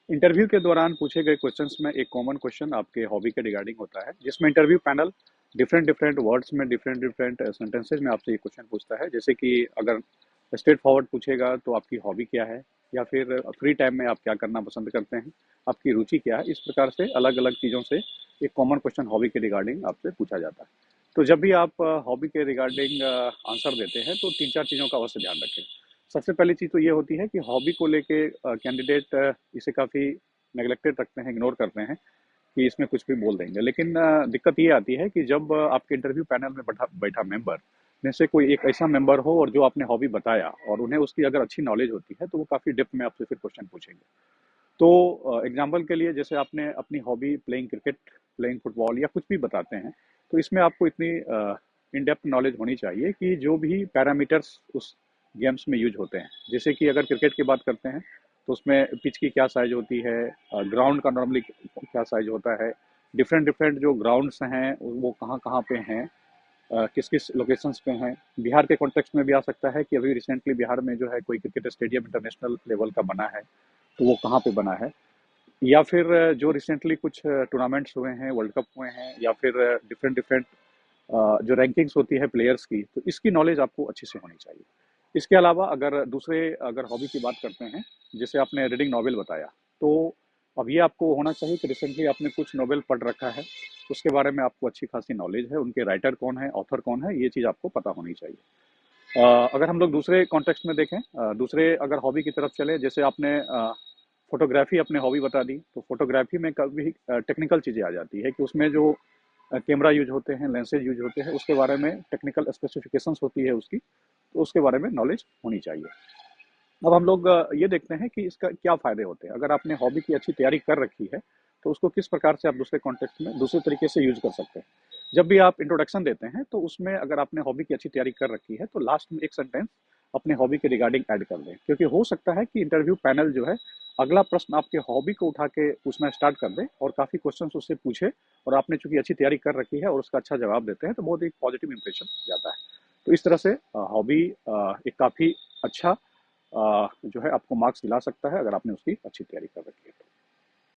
Interview के दौरान पूछे गए क्वेश्चंस में एक कॉमन क्वेश्चन आपके हॉबी के रिगार्डिंग होता है, जिसमें interview panel different different words में डिफरेंट डिफरेंट सेंटेंसेज में आपसे ये क्वेश्चन पूछता है। जैसे कि अगर स्ट्रेट फॉरवर्ड पूछेगा तो आपकी हॉबी क्या है, या फिर फ्री टाइम में आप क्या करना पसंद करते हैं, आपकी रुचि क्या है। इस प्रकार से अलग अलग चीज़ों से एक कॉमन क्वेश्चन हॉबी के रिगार्डिंग आपसे पूछा जाता है। तो जब भी आप हॉबी के रिगार्डिंग आंसर देते हैं तो तीन चार चीज़ों का अवश्य ध्यान रखें। सबसे पहली चीज़ तो ये होती है कि हॉबी को लेके कैंडिडेट इसे काफ़ी नेग्लेक्टेड रखते हैं, इग्नोर करते हैं कि इसमें कुछ भी बोल देंगे। लेकिन दिक्कत ये आती है कि जब आपके इंटरव्यू पैनल में बैठा बैठा मेंबर में से कोई एक ऐसा मेंबर हो और जो आपने हॉबी बताया और उन्हें उसकी अगर अच्छी नॉलेज होती है तो वो काफ़ी डेप्थ में आपसे फिर क्वेश्चन पूछेंगे। तो एग्जाम्पल के लिए, जैसे आपने अपनी hobby playing cricket, playing football या कुछ भी बताते हैं, तो इसमें आपको इतनी इन डेप्थ नॉलेज होनी चाहिए कि जो भी पैरामीटर्स उस गेम्स में यूज होते हैं, जैसे कि अगर क्रिकेट की बात करते हैं तो उसमें पिच की क्या साइज होती है, ग्राउंड का नॉर्मली क्या साइज होता है, डिफरेंट डिफरेंट जो ग्राउंड्स हैं वो कहाँ कहाँ पे हैं, किस किस लोकेशंस पे हैं। बिहार के कॉन्टेक्स्ट में भी आ सकता है कि अभी रिसेंटली बिहार में जो है कोई क्रिकेट स्टेडियम इंटरनेशनल लेवल का बना है, तो वो कहाँ पे बना है। या फिर जो रिसेंटली कुछ टूर्नामेंट्स हुए हैं, वर्ल्ड कप हुए हैं, या फिर डिफरेंट डिफरेंट जो रैंकिंग्स होती है प्लेयर्स की, तो इसकी नॉलेज आपको अच्छे से होनी चाहिए। इसके अलावा अगर हॉबी की बात करते हैं, जैसे आपने रीडिंग नॉवेल बताया, तो अब ये आपको होना चाहिए कि रिसेंटली आपने कुछ नॉवेल पढ़ रखा है, उसके बारे में आपको अच्छी खासी नॉलेज है, उनके राइटर कौन है, ऑथर कौन है, ये चीज़ आपको पता होनी चाहिए। अगर हम लोग दूसरे कॉन्टेक्स्ट में देखें, दूसरे अगर हॉबी की तरफ चले, जैसे आपने फोटोग्राफी अपने हॉबी बता दी, तो फोटोग्राफी में कभी टेक्निकल चीज़ें आ जाती है कि उसमें जो कैमरा यूज होते हैं, लेंसेज यूज होते हैं, उसके बारे में टेक्निकल स्पेसिफिकेशंस होती है उसकी, तो उसके बारे में नॉलेज होनी चाहिए। अब हम लोग ये देखते हैं कि इसका क्या फ़ायदे होते हैं। अगर आपने हॉबी की अच्छी तैयारी कर रखी है, तो उसको किस प्रकार से आप दूसरे कॉन्टेक्स्ट में दूसरे तरीके से यूज़ कर सकते हैं। जब भी आप इंट्रोडक्शन देते हैं, तो उसमें अगर आपने हॉबी की अच्छी तैयारी कर रखी है, तो लास्ट में एक सेंटेंस अपने हॉबी के रिगार्डिंग ऐड कर दें। क्योंकि हो सकता है कि इंटरव्यू पैनल जो है, अगला प्रश्न आपके हॉबी को उठा के पूछना स्टार्ट कर दे और काफ़ी क्वेश्चंस उससे पूछे, और आपने चूँकि अच्छी तैयारी कर रखी है और उसका अच्छा जवाब देते हैं, तो बहुत एक पॉजिटिव इंप्रेशन जाता है। तो इस तरह से हॉबी एक काफ़ी अच्छा जो है आपको मार्क्स दिला सकता है, अगर आपने उसकी अच्छी तैयारी कर रखी है।